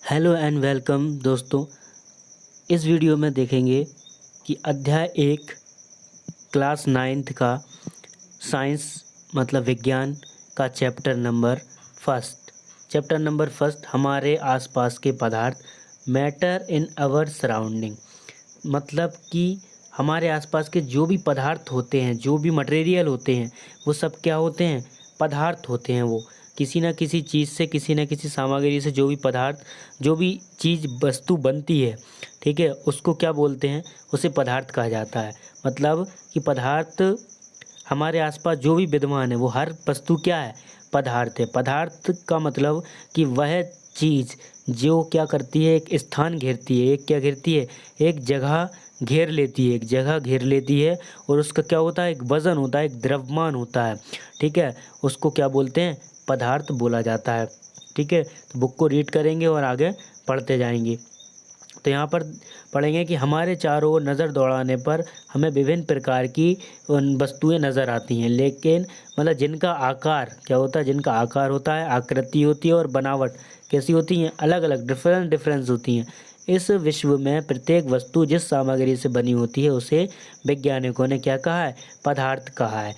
Hello and welcome दोस्तों। इस video में देखेंगे कि अध्याय 1 क्लास 9th का साइंस मतलब विज्ञान का चैप्टर नंबर फर्स्ट हमारे आसपास के पदार्थ, मैटर इन आवर सराउंडिंग। मतलब कि हमारे आसपास के जो भी पदार्थ होते हैं, जो भी मटेरियल होते हैं, वो सब क्या होते हैं? पदार्थ होते हैं। वो किसी न किसी चीज़ से, किसी न किसी सामग्री से जो भी पदार्थ, जो भी चीज़ वस्तु बनती है, ठीक है, उसको क्या बोलते हैं? उसे पदार्थ कहा जाता है। मतलब कि पदार्थ हमारे आसपास जो भी विद्यमान है वो हर वस्तु क्या है? पदार्थ है। पदार्थ का मतलब कि वह चीज़ जो क्या करती है, एक स्थान घेरती है। एक क्या घेरती है? एक जगह घेर लेती है। एक जगह घेर लेती है और उसका क्या होता है? एक वज़न होता है, एक द्रव्यमान होता है। ठीक है, उसको क्या बोलते हैं? पदार्थ बोला जाता है। ठीक है, तो बुक को रीड करेंगे और आगे पढ़ते जाएंगे। तो यहाँ पर पढ़ेंगे कि हमारे चारों ओर नज़र दौड़ाने पर हमें विभिन्न प्रकार की वस्तुएं नज़र आती हैं, लेकिन मतलब जिनका आकार क्या होता है? जिनका आकार होता है, आकृति होती है और बनावट कैसी होती हैं? अलग अलग, डिफरेंस होती हैं। इस विश्व में प्रत्येक वस्तु जिस सामग्री से बनी होती है उसे वैज्ञानिकों ने क्या कहा है? पदार्थ कहा है।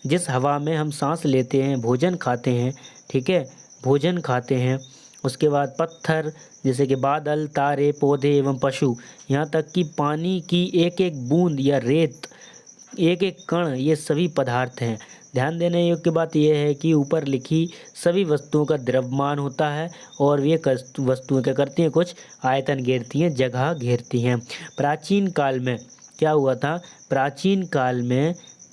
जिस हवा में हम सांस लेते हैं, भोजन खाते हैं, ठीक है, भोजन खाते हैं, उसके बाद पत्थर जैसे कि बादल, तारे, पौधे एवं पशु, यहाँ तक कि पानी की एक एक बूंद या रेत, एक एक कण, ये सभी पदार्थ हैं। ध्यान देने योग्य बात यह है कि ऊपर लिखी सभी वस्तुओं का द्रव्यमान होता है और ये वस्तुएं क्या करती हैं? कुछ आयतन घेरती हैं, जगह घेरती हैं। प्राचीन काल में क्या हुआ था?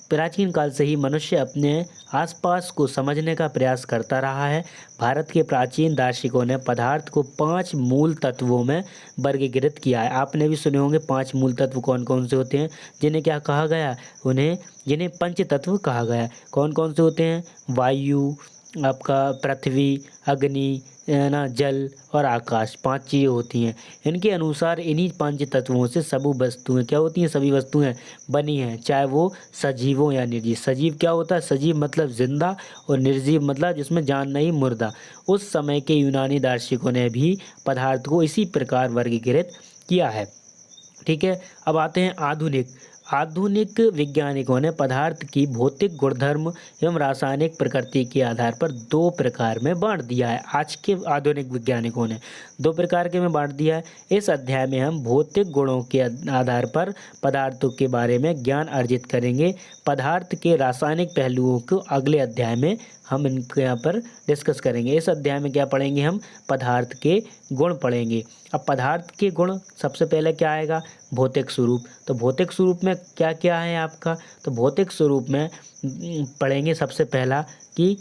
प्राचीन काल से ही मनुष्य अपने आसपास को समझने का प्रयास करता रहा है। भारत के प्राचीन दार्शनिकों ने पदार्थ को 5 मूल तत्वों में वर्गीकृत किया है। आपने भी सुने होंगे 5 मूल तत्व कौन कौन से होते हैं, जिन्हें क्या कहा गया? जिन्हें पंच तत्व कहा गया। कौन कौन से होते हैं? वायु, आपका पृथ्वी, अग्नि, है ना, जल और आकाश, 5 चीज़ें होती हैं। इनके अनुसार इन्हीं 5 तत्वों से सभी वस्तुएं क्या होती हैं? सभी वस्तुएं बनी हैं, चाहे वो सजीव हो या निर्जीव। सजीव क्या होता है? सजीव मतलब जिंदा और निर्जीव मतलब जिसमें जान नहीं, मुर्दा। उस समय के यूनानी दार्शनिकों ने भी पदार्थ को इसी प्रकार वर्गीकृत किया है। ठीक है, अब आते हैं आधुनिक वैज्ञानिकों ने पदार्थ की भौतिक गुणधर्म एवं रासायनिक प्रकृति के आधार पर 2 प्रकार में बांट दिया है। आज के आधुनिक वैज्ञानिकों ने 2 प्रकार के में बांट दिया है। इस अध्याय में हम भौतिक गुणों के आधार पर पदार्थों के बारे में ज्ञान अर्जित करेंगे। पदार्थ के रासायनिक पहलुओं को अगले अध्याय में हम इनके यहाँ पर डिस्कस करेंगे। इस अध्याय में क्या पढ़ेंगे? हम पदार्थ के गुण पढ़ेंगे। अब पदार्थ के गुण सबसे पहले क्या आएगा? भौतिक स्वरूप। तो भौतिक स्वरूप में क्या क्या है आपका? तो भौतिक स्वरूप में पढ़ेंगे सबसे पहला कि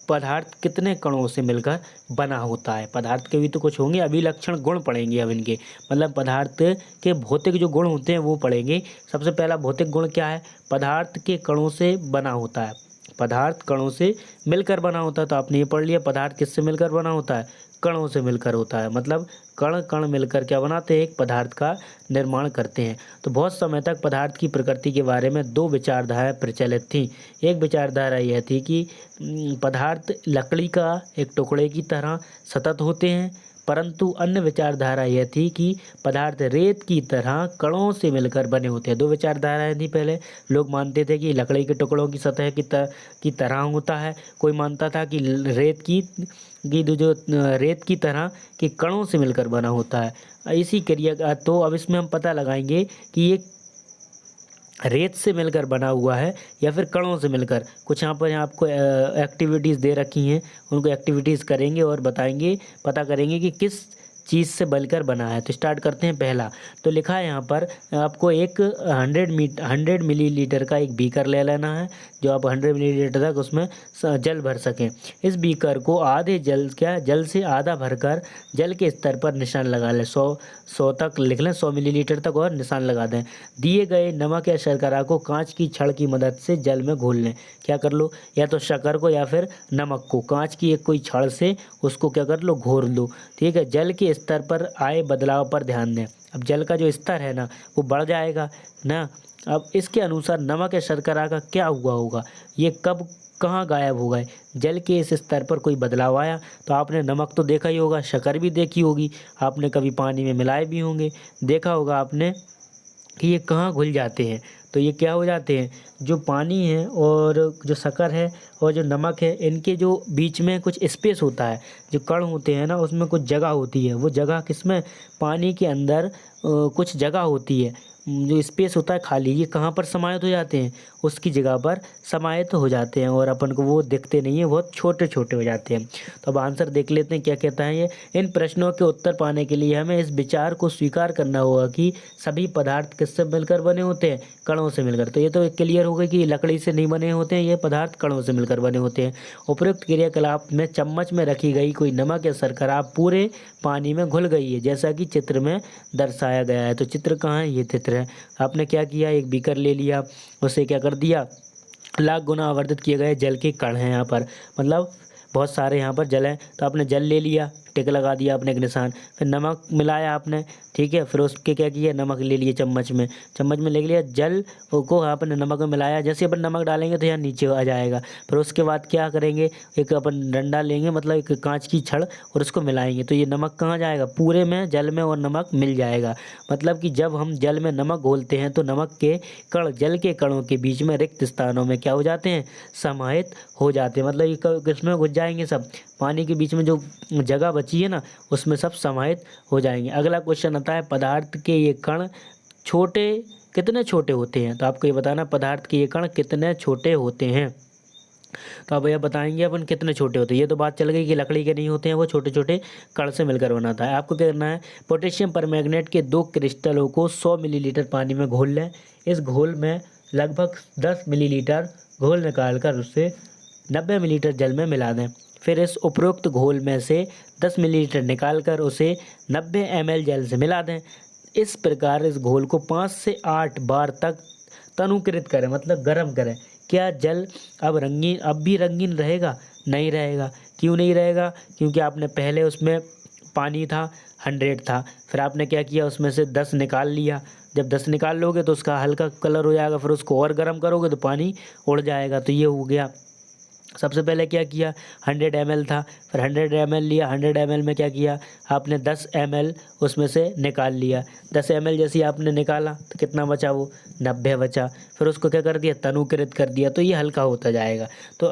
पदार्थ कितने कणों से मिलकर बना होता है। पदार्थ के भी तो कुछ होंगे, अभिलक्षण गुण पढ़ेंगे अब इनके, मतलब पदार्थ के भौतिक जो गुण होते हैं वो पढ़ेंगे। सबसे पहला भौतिक गुण क्या है? पदार्थ के कणों से बना होता है। पदार्थ कणों से मिलकर बना होता है। तो आपने ये पढ़ लिया, पदार्थ किससे मिलकर बना होता है? कणों से मिलकर होता है। मतलब कण कण मिलकर क्या बनाते हैं? एक पदार्थ का निर्माण करते हैं। तो बहुत समय तक पदार्थ की प्रकृति के बारे में 2 विचारधाराएं प्रचलित थीं। एक विचारधारा यह थी कि पदार्थ लकड़ी का एक टुकड़े की तरह सतत होते हैं, परंतु अन्य विचारधारा यह थी कि पदार्थ रेत की तरह कणों से मिलकर बने होते हैं। 2 विचारधाराएं थी। पहले लोग मानते थे कि लकड़ी के टुकड़ों की सतह की तरह होता है। कोई मानता था कि रेत की तरह के कणों से मिलकर बना होता है। इसी क्रिया का तो अब इसमें हम पता लगाएंगे कि ये रेत से मिलकर बना हुआ है या फिर कणों से मिलकर। कुछ यहाँ पर आपको एक्टिविटीज़ दे रखी हैं, उनको एक्टिविटीज़ करेंगे और बताएंगे, पता करेंगे कि किस चीज़ से बनकर बना है। तो स्टार्ट करते हैं। पहला तो लिखा है यहाँ पर आपको एक 100 मिलीलीटर का एक बीकर ले लेना है, जो आप 100 मिलीलीटर तक उसमें जल भर सकें। इस बीकर को जल से आधा भरकर जल के स्तर पर निशान लगा लें। 100 तक लिख लें, 100 मिलीलीटर तक और निशान लगा दें। दिए गए नमक या शर्करा को कांच की छड़ की मदद से जल में घोल लें। क्या कर लो? या तो शक्कर को या फिर नमक को कांच की एक कोई छड़ से उसको क्या कर लो? घोल लो। ठीक है, जल के स्तर पर आए बदलाव पर ध्यान दें। अब जल का जो स्तर है ना वो बढ़ जाएगा ना। अब इसके अनुसार नमक या शर्करा का क्या हुआ होगा? ये कब कहाँ गायब हो गए। जल के इस स्तर पर कोई बदलाव आया। तो आपने नमक तो देखा ही होगा, शक्कर भी देखी होगी, आपने कभी पानी में मिलाए भी होंगे, देखा होगा आपने कि ये कहाँ घुल जाते हैं। तो ये क्या हो जाते हैं, जो पानी है और जो शक्कर है और जो नमक है, इनके जो बीच में कुछ स्पेस होता है, जो कण होते हैं ना, उसमें कुछ जगह होती है। वो जगह किसमें, पानी के अंदर कुछ जगह होती है, जो स्पेस होता है खाली, ये कहाँ पर समाहित हो जाते हैं, उसकी जगह पर समाहित हो जाते हैं और अपन को वो दिखते नहीं है, बहुत छोटे छोटे हो जाते हैं। तो अब आंसर देख लेते हैं क्या कहता है ये। इन प्रश्नों के उत्तर पाने के लिए हमें इस विचार को स्वीकार करना होगा कि सभी पदार्थ किससे मिलकर बने होते हैं, कणों से मिलकर। तो ये तो क्लियर हो गई कि लकड़ी से नहीं बने होते हैं, ये पदार्थ कणों से मिलकर बने होते हैं। उपरोक्त क्रियाकलाप में चम्मच में रखी गई कोई नमक या शर्करा पूरे पानी में घुल गई है, जैसा कि चित्र में दर्शाया गया है। तो चित्र कहाँ है, ये चित्र है। आपने क्या किया, एक बीकर ले लिया, उसे क्या कर दिया, लाख गुना आवर्धित किए गए जल के कण हैं यहाँ पर, मतलब बहुत सारे यहाँ पर जल हैं। तो आपने जल ले लिया, टिक लगा दिया अपने एक निशान, फिर नमक मिलाया आपने, ठीक है, फिर उसके क्या किया, नमक ले लिए चम्मच में ले लिया, जल को आपने नमक में मिलाया। जैसे अपन नमक डालेंगे तो यहाँ नीचे आ जाएगा। फिर उसके बाद क्या करेंगे, एक अपन डंडा लेंगे, मतलब एक कांच की छड़, और उसको मिलाएंगे तो ये नमक कहाँ जाएगा, पूरे में जल में और नमक मिल जाएगा। मतलब कि जब हम जल में नमक घोलते हैं तो नमक के कण जल के कणों के बीच में रिक्त स्थानों में क्या हो जाते हैं, समाहित हो जाते हैं। मतलब ये किसमें घुस जाएंगे, सब पानी के बीच में जो जगह बची है ना, उसमें सब समाहित हो जाएंगे। अगला क्वेश्चन आता है, पदार्थ के ये कण छोटे कितने छोटे होते हैं। तो आपको ये बताना, पदार्थ के ये कण कितने छोटे होते हैं। तो अब यह बताएंगे अपन कितने छोटे होते हैं। ये तो बात चल गई कि लकड़ी के नहीं होते हैं, वो छोटे छोटे कण से मिलकर बनाता है। आपको क्या करना है, पोटेशियम परमैंगनेट के 2 क्रिस्टलों को 100 मिलीलीटर पानी में घोल लें। इस घोल में लगभग 10 मिलीलीटर घोल निकाल कर उससे 90 मिलीलीटर जल में मिला दें। फिर इस उपरोक्त घोल में से 10 मिलीलीटर निकाल कर उसे 90 ml जल से मिला दें। इस प्रकार इस घोल को 5 से 8 बार तक तनुकृत करें, मतलब गर्म करें। क्या जल अब भी रंगीन रहेगा, नहीं रहेगा। क्यों नहीं रहेगा, क्योंकि आपने पहले उसमें पानी था 100 था, फिर आपने क्या किया, उसमें से 10 निकाल लिया। जब 10 निकाल लोगे तो उसका हल्का कलर हो जाएगा, फिर उसको और गर्म करोगे तो पानी उड़ जाएगा। तो ये हो गया। सबसे पहले क्या किया, 100 ml था, फिर 100 ml लिया, 100 ml में क्या किया आपने, 10 ml उसमें से निकाल लिया। 10 ml जैसे आपने निकाला तो कितना बचा, वो 90 बचा। फिर उसको क्या कर दिया, तनुकृत कर दिया, तो ये हल्का होता जाएगा। तो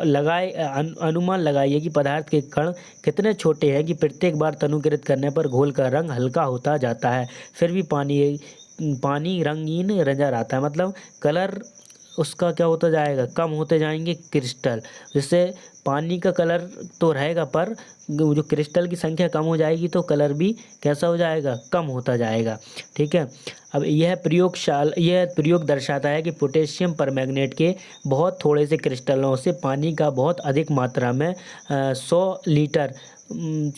अनुमान लगाइए कि पदार्थ के कण कितने छोटे हैं कि प्रत्येक बार तनुकृत करने पर घोल का रंग हल्का होता जाता है, फिर भी पानी रंगीन नजर आता है। मतलब कलर उसका क्या होता जाएगा, कम होते जाएंगे क्रिस्टल। जिससे पानी का कलर तो रहेगा, पर जो क्रिस्टल की संख्या कम हो जाएगी तो कलर भी कैसा हो जाएगा, कम होता जाएगा। ठीक है। अब यह प्रयोग दर्शाता है कि पोटेशियम परमैंगनेट के बहुत थोड़े से क्रिस्टलों से पानी का बहुत अधिक मात्रा में 100 लीटर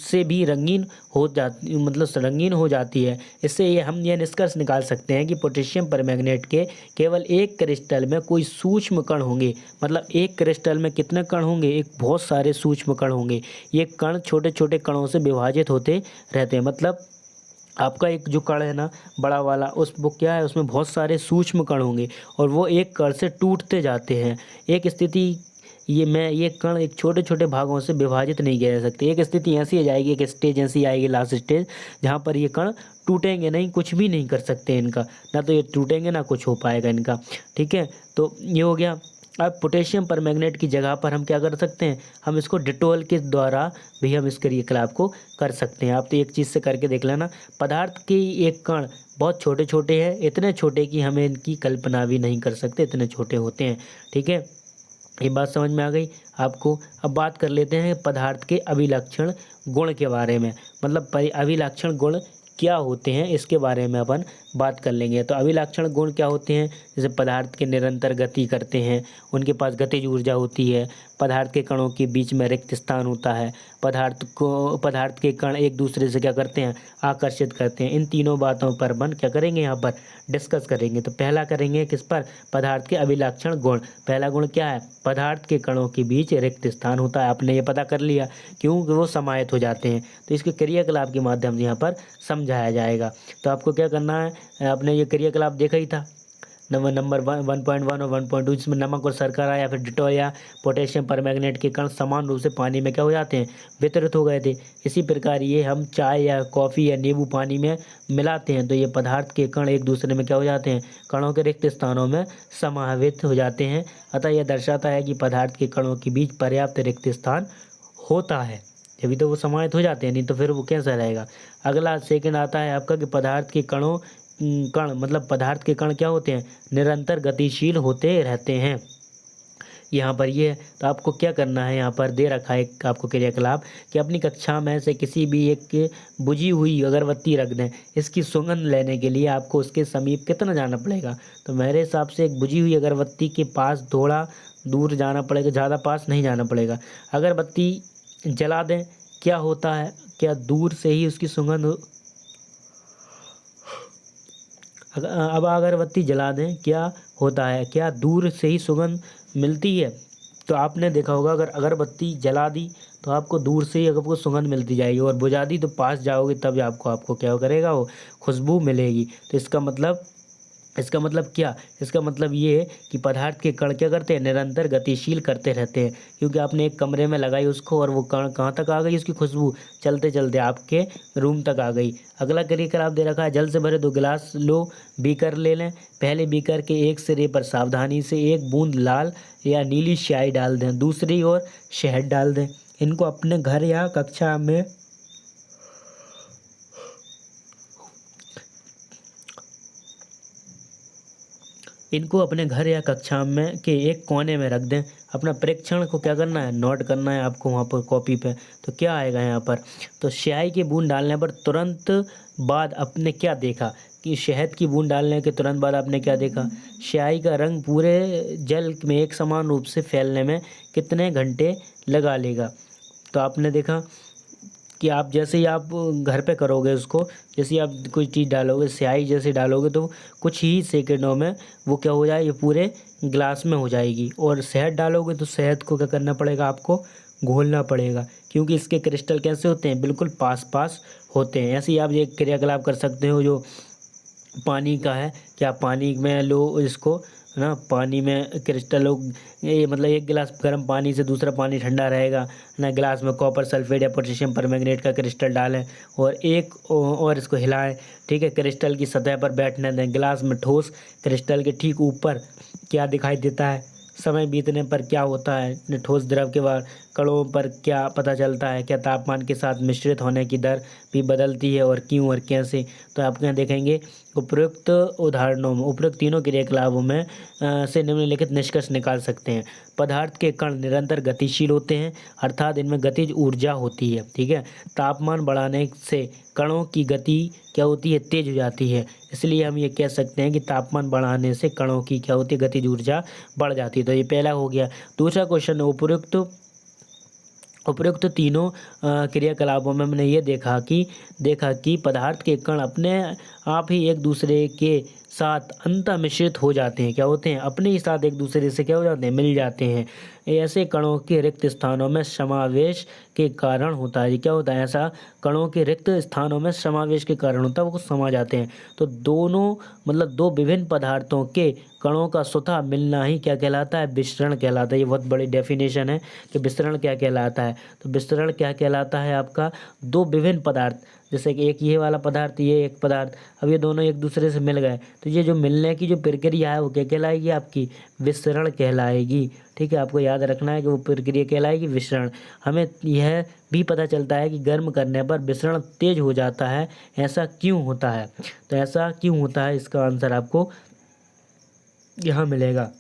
से भी रंगीन हो जाती है। इससे हम यह निष्कर्ष निकाल सकते हैं कि पोटेशियम परमैंगनेट के केवल एक क्रिस्टल में कोई सूक्ष्म कण होंगे। मतलब एक क्रिस्टल में कितने कण होंगे, एक बहुत सारे सूक्ष्म कण होंगे। ये कण छोटे छोटे कणों से विभाजित होते रहते हैं। मतलब आपका एक जो कण है ना बड़ा वाला, वो क्या है, उसमें बहुत सारे सूक्ष्म कण होंगे और वो एक कण से टूटते जाते हैं। एक स्थिति ये कण एक छोटे छोटे भागों से विभाजित नहीं किए जा सकते। एक स्थिति ऐसी आ जाएगी, एक स्टेज ऐसी आएगी, लास्ट स्टेज, जहाँ पर ये कण टूटेंगे नहीं, कुछ भी नहीं कर सकते इनका, ना तो ये टूटेंगे ना कुछ हो पाएगा इनका। ठीक है, तो ये हो गया। अब पोटेशियम परमैंगनेट की जगह पर हम क्या कर सकते हैं, हम इसको डिटॉल के द्वारा भी हम इस क्रियाकलाप को कर सकते हैं। आप तो एक चीज़ से करके देख लेना। पदार्थ के एक कण बहुत छोटे छोटे हैं, इतने छोटे कि हमें इनकी कल्पना भी नहीं कर सकते, इतने छोटे होते हैं। ठीक है, ये बात समझ में आ गई आपको। अब बात कर लेते हैं पदार्थ के अभिलक्षण गुण के बारे में। मतलब अभिलक्षण गुण क्या होते हैं इसके बारे में अपन बात कर लेंगे। तो अभिलक्षण गुण क्या होते हैं, जैसे पदार्थ के निरंतर गति करते हैं, उनके पास गतिज ऊर्जा होती है, पदार्थ के कणों के बीच में रिक्त स्थान होता है, पदार्थ के कण एक दूसरे से क्या करते हैं, आकर्षित करते हैं। इन तीनों बातों पर अपन क्या करेंगे, यहाँ पर डिस्कस करेंगे। तो पहला करेंगे किस पर, पदार्थ के अभिलक्षण गुण। पहला गुण क्या है, पदार्थ के कणों के बीच रिक्त स्थान होता है। आपने ये पता कर लिया, क्योंकि वो समाहित हो जाते हैं। तो इसके क्रियाकलाप के माध्यम से यहाँ पर समझाया जाएगा। तो आपको क्या करना है, आपने ये क्रियाकलाप देखा ही था, नंबर 1.1 और 1.2, जिसमें नमक और शर्करा या फिर डिटॉल या पोटेशियम परमैंगनेट के कण समान रूप से पानी में क्या हो जाते हैं, वितरित हो गए थे। इसी प्रकार ये हम चाय या कॉफ़ी या नींबू पानी में मिलाते हैं तो ये पदार्थ के कण एक दूसरे में क्या हो जाते हैं, कणों के रिक्त स्थानों में समावित हो जाते हैं। अतः यह दर्शाता है कि पदार्थ के कणों के बीच पर्याप्त रिक्त स्थान होता है, तभी तो वो समाहित हो जाते हैं, नहीं तो फिर वो कैसा रहेगा। अगला सेकंड आता है आपका कि पदार्थ के कण मतलब पदार्थ के कण क्या होते हैं, निरंतर गतिशील होते रहते हैं। यहाँ पर ये है, तो आपको क्या करना है, यहाँ पर दे रखा है एक आपको क्रियाकलाप कि अपनी कक्षा में से किसी भी एक बुझी हुई अगरबत्ती रख दें। इसकी सुगंध लेने के लिए आपको उसके समीप कितना जाना पड़ेगा, तो मेरे हिसाब से एक बुझी हुई अगरबत्ती के पास थोड़ा दूर जाना पड़ेगा, ज़्यादा पास नहीं जाना पड़ेगा। अगरबत्ती जला दें, क्या होता है, क्या दूर से ही उसकी सुगंध अब अगरबत्ती जला दें, क्या होता है, क्या दूर से ही सुगंध मिलती है। तो आपने देखा होगा अगर अगरबत्ती जला दी तो आपको दूर से ही आपको सुगंध मिलती जाएगी, और बुझा दी तो पास जाओगे तब आपको क्या करेगा, वो खुशबू मिलेगी। तो इसका मतलब क्या, इसका मतलब ये है कि पदार्थ के कण क्या करते हैं, निरंतर गतिशील करते रहते हैं, क्योंकि आपने एक कमरे में लगाई उसको और वो कण कहाँ तक आ गई, उसकी खुशबू चलते चलते आपके रूम तक आ गई। अगला क्रियाकलाप दे रखा है, जल से भरे 2 गिलास लो, बीकर ले लें। पहले बीकर के एक सिरे पर सावधानी से 1 बूंद लाल या नीली स्याही डाल दें, दूसरी ओर शहद डाल दें। इनको अपने घर या कक्षा में के एक कोने में रख दें। अपना परीक्षण को क्या करना है, नोट करना है आपको वहाँ पर कॉपी पे। तो क्या आएगा यहाँ पर, तो स्याही की बूंद डालने पर तुरंत बाद आपने क्या देखा कि शहद की बूंद डालने के तुरंत बाद आपने क्या देखा, स्याही का रंग पूरे जल में एक समान रूप से फैलने में कितने घंटे लगा लेगा। तो आपने देखा कि आप जैसे ही आप घर पे करोगे उसको, जैसे ही आप कोई चीज़ डालोगे, स्याही जैसे डालोगे तो कुछ ही सेकंडों में वो क्या हो जाएगी, पूरे ग्लास में हो जाएगी। और शहद डालोगे तो शहद को क्या करना पड़ेगा, आपको घोलना पड़ेगा, क्योंकि इसके क्रिस्टल कैसे होते हैं, बिल्कुल पास पास होते हैं। ऐसे ही आप ये क्रियाकलाप कर सकते हो जो पानी का है, क्या पानी में लो इसको ना, पानी में क्रिस्टल लो, ये मतलब 1 गिलास गर्म पानी से दूसरा पानी ठंडा रहेगा ना, गिलास में कॉपर सल्फेट या पोटेशियम परमैंगनेट का क्रिस्टल डालें और और इसको हिलाएं, ठीक है। क्रिस्टल की सतह पर बैठने दें। गिलास में ठोस क्रिस्टल के ठीक ऊपर क्या दिखाई देता है, समय बीतने पर क्या होता है, ठोस द्रव के बाद कणों पर क्या पता चलता है, क्या तापमान के साथ मिश्रित होने की दर भी बदलती है और क्यों और कैसे। तो आप यहाँ देखेंगे उपयुक्त उदाहरणों में, उपयुक्त तीनों क्रियाकलापों में से निम्नलिखित निष्कर्ष निकाल सकते हैं। पदार्थ के कण निरंतर गतिशील होते हैं, अर्थात इनमें गतिज ऊर्जा होती है, ठीक है। तापमान बढ़ाने से कणों की गति क्या होती है, तेज हो जाती है। इसलिए हम ये कह सकते हैं कि तापमान बढ़ाने से कणों की क्या होती है, गतिज ऊर्जा बढ़ जाती है। तो ये पहला हो गया। दूसरा क्वेश्चन, उपयुक्त तीनों क्रियाकलापों में हमने ये देखा कि पदार्थ के कण अपने आप ही एक दूसरे के साथ अंतः मिश्रित हो जाते हैं, क्या होते हैं, अपने ही साथ एक दूसरे से क्या हो जाते हैं, मिल जाते हैं। ऐसे कणों के रिक्त स्थानों में समावेश के कारण होता है, क्या होता है, ऐसा कणों के रिक्त स्थानों में समावेश के कारण होता है, वो समा जाते हैं। तो दोनों मतलब 2 विभिन्न पदार्थों के कणों का स्वतः मिलना ही क्या कहलाता है, विसरण कहलाता है। ये बहुत बड़ी डेफिनेशन है कि विसरण क्या कहलाता है। तो विसरण क्या कहलाता है, आपका 2 विभिन्न पदार्थ, जैसे कि एक ये वाला पदार्थ, ये एक पदार्थ, अब ये दोनों एक दूसरे से मिल गए तो ये जो मिलने की जो प्रक्रिया है वो क्या कहलाएगी, आपकी विसरण कहलाएगी, ठीक है। आपको याद रखना है कि वो प्रक्रिया कहलाएगी विसरण। हमें यह भी पता चलता है कि गर्म करने पर विसरण तेज हो जाता है, ऐसा क्यों होता है। तो ऐसा क्यों होता है, इसका आंसर आपको यहाँ मिलेगा,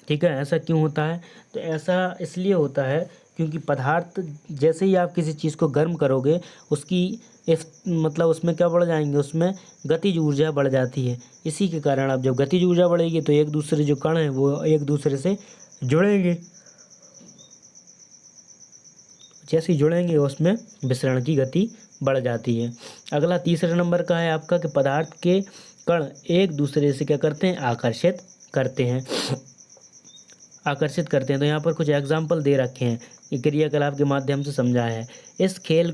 ठीक है। ऐसा क्यों होता है, तो ऐसा इसलिए होता है क्योंकि पदार्थ जैसे ही आप किसी चीज़ को गर्म करोगे उसकी मतलब उसमें क्या बढ़ जाएंगे, उसमें गतिज ऊर्जा बढ़ जाती है। इसी के कारण अब जब गतिज ऊर्जा बढ़ेगी तो एक दूसरे जो कण हैं वो एक दूसरे से जुड़ेंगे, जैसे ही जुड़ेंगे उसमें विसरण की गति बढ़ जाती है। अगला तीसरे नंबर का है आपका कि पदार्थ के कण एक दूसरे से क्या करते हैं, आकर्षित करते हैं। आकर्षित करते हैं। तो यहाँ पर कुछ एग्जाम्पल दे रखे हैं, ये क्रियाकलाप के माध्यम से समझाया है। इस खेल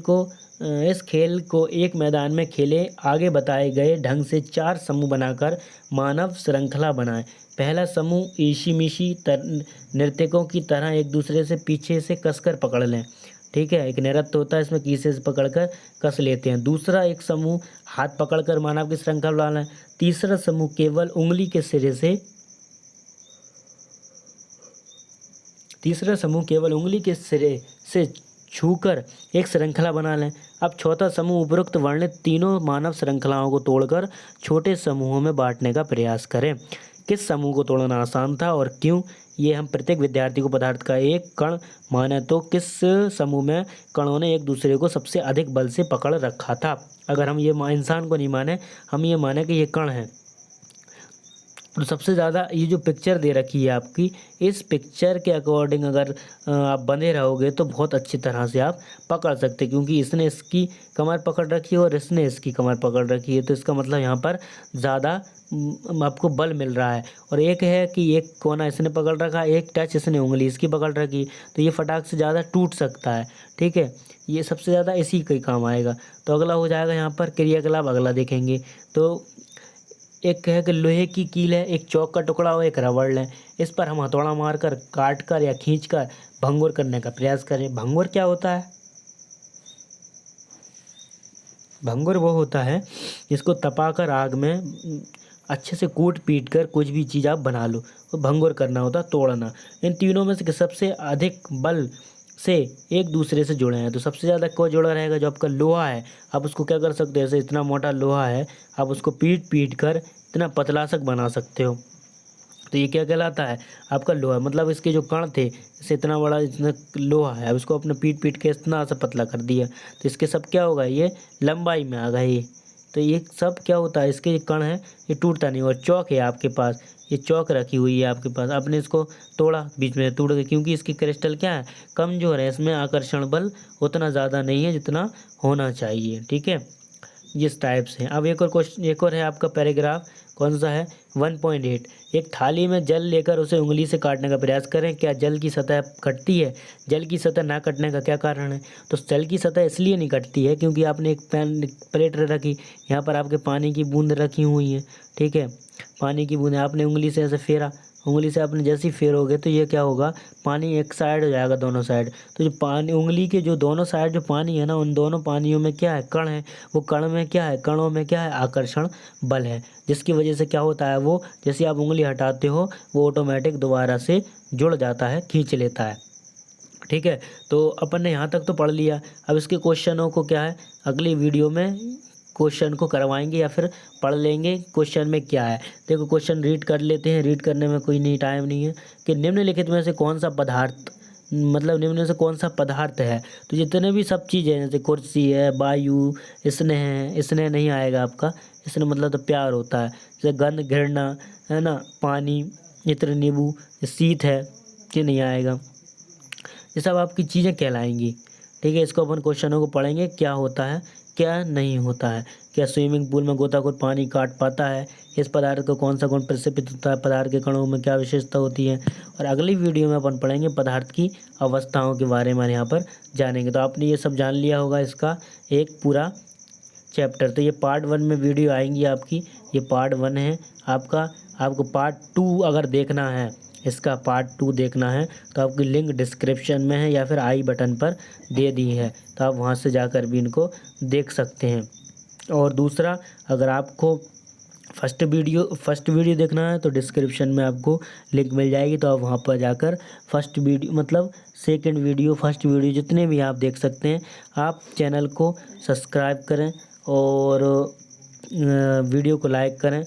को एक मैदान में खेले, आगे बताए गए ढंग से 4 समूह बनाकर मानव श्रृंखला बनाएं। पहला समूह ईशी-मिशी नर्तकों की तरह एक दूसरे से पीछे से कसकर पकड़ लें। ठीक है, एक नृत्य होता है, इसमें पीछे से पकड़कर कस लेते हैं। दूसरा एक समूह हाथ पकड़कर मानव की श्रृंखला बनाएं। तीसरा समूह केवल उंगली के सिरे से छूकर एक श्रृंखला बना लें। अब चौथा समूह उपरोक्त वर्णित तीनों मानव श्रृंखलाओं को तोड़कर छोटे समूहों में बांटने का प्रयास करें। किस समूह को तोड़ना आसान था और क्यों? ये हम प्रत्येक विद्यार्थी को पदार्थ का एक कण माने तो किस समूह में कणों ने एक दूसरे को सबसे अधिक बल से पकड़ रखा था। अगर हम ये इंसान को नहीं माने, हम ये माने कि ये कण है, तो सबसे ज़्यादा ये जो पिक्चर दे रखी है आपकी, इस पिक्चर के अकॉर्डिंग अगर आप बने रहोगे तो बहुत अच्छी तरह से आप पकड़ सकते, क्योंकि इसने इसकी कमर पकड़ रखी है और इसने इसकी कमर पकड़ रखी है, तो इसका मतलब यहाँ पर ज़्यादा आपको बल मिल रहा है। और एक है कि एक कोना इसने पकड़ रखा, एक टच इसने उंगली इसकी पकड़ रखी, तो ये फटाक से ज़्यादा टूट सकता है। ठीक है, ये सबसे ज़्यादा इसी के काम आएगा। तो अगला हो जाएगा यहाँ पर क्रियाकलाप, अगला देखेंगे। तो एक है कि लोहे की कील है, एक चौक का टुकड़ा और एक रबड़ लें। इस पर हम हथौड़ा मारकर, काटकर या खींचकर भंगुर करने का प्रयास करें। भंगुर क्या होता है? भंगुर वो होता है जिसको तपाकर आग में अच्छे से कूट पीट कर कुछ भी चीज़ आप बना लो, तो भंगुर करना होता है, तोड़ना। इन तीनों में से सबसे अधिक बल से एक दूसरे से जुड़े हैं, तो सबसे ज़्यादा को जुड़ा रहेगा जो आपका लोहा है। आप उसको क्या कर सकते हो, जैसे इतना मोटा लोहा है, आप उसको पीट पीट कर इतना पतला सा बना सकते हो, तो ये क्या कहलाता है? आपका लोहा। मतलब इसके जो कण थे, जैसे इतना बड़ा इतना लोहा है, अब इसको अपने पीट पीट के इतना सा पतला कर दिया, तो इसके सब क्या होगा, ये लंबाई में आ गए। तो ये सब क्या होता है, इसके कण है ये टूटता नहीं। और चौक है आपके पास, ये चौक रखी हुई है आपके पास, आपने इसको तोड़ा, बीच में टूट गई, क्योंकि इसकी क्रिस्टल क्या है, कमज़ोर है, इसमें आकर्षण बल उतना ज़्यादा नहीं है जितना होना चाहिए। ठीक है, जिस टाइप से। अब एक और क्वेश्चन, एक और है आपका पैराग्राफ, कौन सा है, 1.8। एक थाली में जल लेकर उसे उंगली से काटने का प्रयास करें, क्या जल की सतह कटती है? जल की सतह ना कटने का क्या कारण है? तो जल की सतह इसलिए नहीं कटती है क्योंकि आपने एक प्लेट रखी, यहाँ पर आपके पानी की बूंद रखी हुई है। ठीक है, पानी की बूंद आपने उंगली से ऐसे फेरा, उंगली से आपने जैसे ही फेरोगे तो ये क्या होगा, पानी एक साइड हो जाएगा, दोनों साइड। तो जो पानी, उंगली के जो दोनों साइड जो पानी है ना, उन दोनों पानियों में क्या है, कण है। वो कण में क्या है, कणों में क्या है, आकर्षण बल है, जिसकी वजह से क्या होता है, वो जैसे आप उंगली हटाते हो वो ऑटोमेटिक दोबारा से जुड़ जाता है, खींच लेता है। ठीक है, तो अपन ने यहाँ तक तो पढ़ लिया। अब इसके क्वेश्चनों को क्या है, अगली वीडियो में क्वेश्चन को करवाएंगे या फिर पढ़ लेंगे क्वेश्चन में क्या है। देखो क्वेश्चन रीड कर लेते हैं, रीड करने में कोई नहीं टाइम नहीं है। कि निम्नलिखित में से कौन सा पदार्थ, मतलब निम्न में से कौन सा पदार्थ है? तो जितने भी सब चीज़ें जैसे कुर्सी है, वायु, स्नेह है, स्नेह नहीं आएगा आपका, स्नेह मतलब तो प्यार होता है, जैसे गंध, घृणा है ना, पानी, इत्र, नींबू, शीत है, ये नहीं आएगा। ये सब आपकी चीज़ें कहलाएंगी। ठीक है, इसको अपन क्वेश्चनों को पढ़ेंगे, क्या होता है क्या नहीं होता है। क्या स्विमिंग पूल में गोताखोर पानी काट पाता है? इस पदार्थ को कौन सा गुण प्रक्षेपित होता है? पदार्थ के कणों में क्या विशेषता होती है? और अगली वीडियो में अपन पढ़ेंगे पदार्थ की अवस्थाओं के बारे में, यहाँ पर जानेंगे। तो आपने ये सब जान लिया होगा इसका एक पूरा चैप्टर। तो ये पार्ट 1 में वीडियो आएंगी आपकी, ये पार्ट 1 है आपका। आपको पार्ट 2 अगर देखना है, इसका पार्ट 2 देखना है तो आपकी लिंक डिस्क्रिप्शन में है या फिर आई बटन पर दे दी है, तो आप वहां से जाकर भी इनको देख सकते हैं। और दूसरा, अगर आपको फर्स्ट वीडियो देखना है तो डिस्क्रिप्शन में आपको लिंक मिल जाएगी, तो आप वहां पर जाकर फर्स्ट वीडियो मतलब सेकंड वीडियो, फर्स्ट वीडियो जितने भी आप देख सकते हैं। आप चैनल को सब्सक्राइब करें और वीडियो को लाइक करें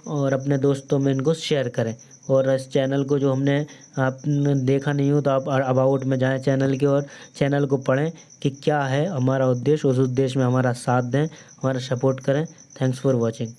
और अपने दोस्तों में इनको शेयर करें। और इस चैनल को जो हमने आपने देखा नहीं हो तो आप अबाउट में जाएं चैनल के और चैनल को पढ़ें कि क्या है हमारा उद्देश्य, उस उद्देश्य में हमारा साथ दें, हमारा सपोर्ट करें। Thanks for watching.